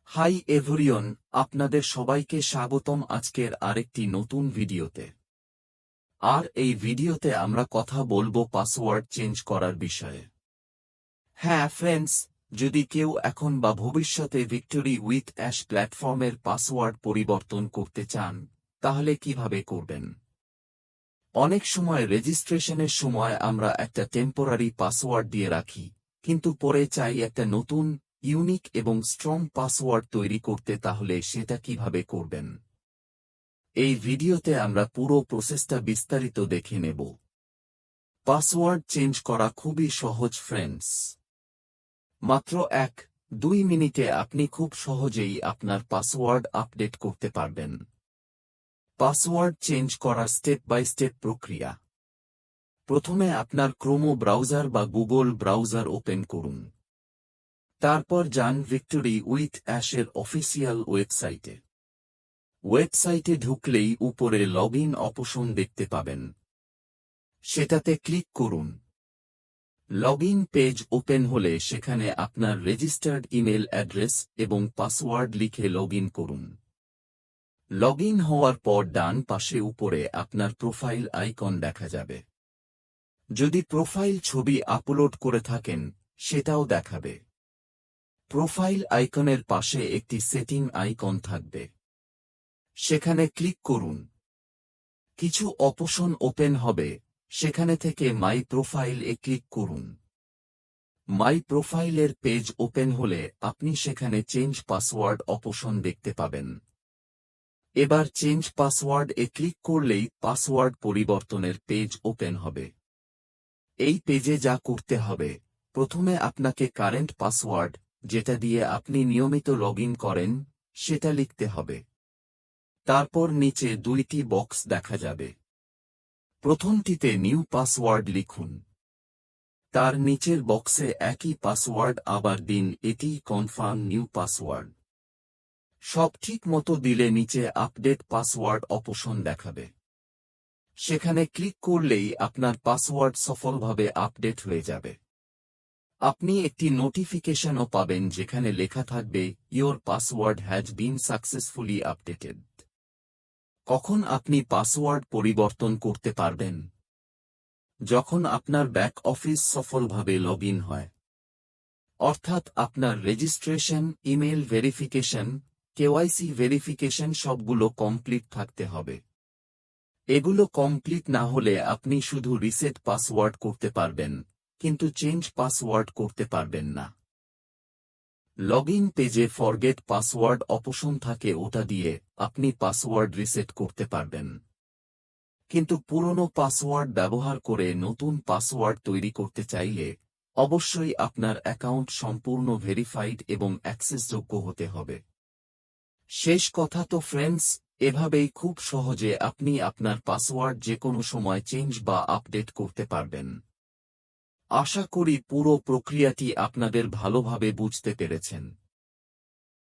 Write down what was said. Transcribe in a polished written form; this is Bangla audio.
হাই এভরিওন, আপনাদের সবাইকে স্বাগতম আজকের আরেকটি নতুন ভিডিওতে। আর এই ভিডিওতে আমরা কথা বলবো পাসওয়ার্ড চেঞ্জ করার বিষয়ে। হ্যাঁ ফ্রেন্ডস, যদি কেউ এখন বা ভবিষ্যতে ভিক্টোরি উইথ অ্যাশ প্ল্যাটফর্মের পাসওয়ার্ড পরিবর্তন করতে চান, তাহলে কিভাবে করবেন? অনেক সময় রেজিস্ট্রেশনের সময় আমরা একটা টেম্পোরারি পাসওয়ার্ড দিয়ে রাখি, কিন্তু পরে চাই একটা নতুন, ইউনিক এবং স্ট্রং পাসওয়ার্ড তৈরি করতে, তাহলে সেটা কিভাবে করবেন? এই ভিডিওতে আমরা পুরো প্রসেসটা বিস্তারিত দেখে নেব। পাসওয়ার্ড চেঞ্জ করা খুবই সহজ ফ্রেন্ডস। মাত্র 1-2 মিনিটে আপনি খুব সহজেই আপনার পাসওয়ার্ড আপডেট করতে পারবেন। পাসওয়ার্ড চেঞ্জ করার স্টেপ বাই স্টেপ প্রক্রিয়া। প্রথমে আপনার ক্রোমো ব্রাউজার বা গুগল ব্রাউজার ওপেন করুন। তারপর যান ভিক্টোরি উইথ অ্যাশের অফিসিয়াল ওয়েবসাইটে। ওয়েবসাইটে ঢুকলেই উপরে লগইন অপশন দেখতে পাবেন। সেটাতে ক্লিক করুন। লগইন পেজ ওপেন হলে সেখানে আপনার রেজিস্টার্ড ইমেল অ্যাড্রেস এবং পাসওয়ার্ড লিখে লগইন করুন। লগইন হওয়ার পর ডান পাশে উপরে আপনার প্রোফাইল আইকন দেখা যাবে। যদি প্রোফাইল ছবি আপলোড করে থাকেন, সেটাও দেখাবে। প্রোফাইল আইকনের পাশে একটি সেটিং আইকন থাকবে। সেখানে ক্লিক করুন। কিছু অপশন ওপেন হবে, সেখানে থেকে মাই প্রোফাইল এ ক্লিক করুন। মাই প্রোফাইলের পেজ ওপেন হলে আপনি সেখানে চেঞ্জ পাসওয়ার্ড অপশন দেখতে পাবেন। এবার চেঞ্জ পাসওয়ার্ড এ ক্লিক করলেই পাসওয়ার্ড পরিবর্তনের পেজ ওপেন হবে। এই পেজে যা করতে হবে, প্রথমে আপনাকে কারেন্ট পাসওয়ার্ড, যেটা দিয়ে আপনি নিয়মিত লগইন করেন, সেটা লিখতে হবে। তারপর নিচে 2টি বক্স দেখা যাবে। প্রথমটিতে নিউ পাসওয়ার্ড লিখুন। তার নিচের বক্সে একই পাসওয়ার্ড আবার দিন, এটি কনফার্ম নিউ পাসওয়ার্ড। সব ঠিক মতো দিলে নিচে আপডেট পাসওয়ার্ড অপশন দেখাবে। সেখানে ক্লিক করলেই আপনার পাসওয়ার্ড সফলভাবে আপডেট হয়ে যাবে। আপনি একটি নোটিফিকেশনও পাবেন যেখানে লেখা থাকবে your password has been successfully updated. কখন আপনি পাসওয়ার্ড পরিবর্তন করতে পারবেন? যখন আপনার ব্যাক অফিস সফলভাবে লগইন হয়। অর্থাৎ আপনার registration, email verification, KYC verification সবগুলো কমপ্লিট থাকতে হবে। এগুলো কমপ্লিট না হলে আপনি শুধু রিসেট পাসওয়ার্ড করতে পারবেন, কিন্তু চেঞ্জ পাসওয়ার্ড করতে পারবেন না। লগইন পেজে ফরগেট পাসওয়ার্ড অপশন থাকে, ওটা দিয়ে আপনি পাসওয়ার্ড রিসেট করতে পারবেন। কিন্তু পুরনো পাসওয়ার্ড ব্যবহার করে নতুন পাসওয়ার্ড তৈরি করতে চাইলে অবশ্যই আপনার অ্যাকাউন্ট সম্পূর্ণ ভেরিফাইড এবং অ্যাক্সেসযোগ্য হতে হবে। শেষ কথা তো ফ্রেন্ডস, এভাবেই খুব সহজে আপনি আপনার পাসওয়ার্ড যে কোনো সময় চেঞ্জ বা আপডেট করতে পারবেন। আশা করি পুরো প্রক্রিয়াটি আপনাদের ভালোভাবে বুঝতে পেরেছেন।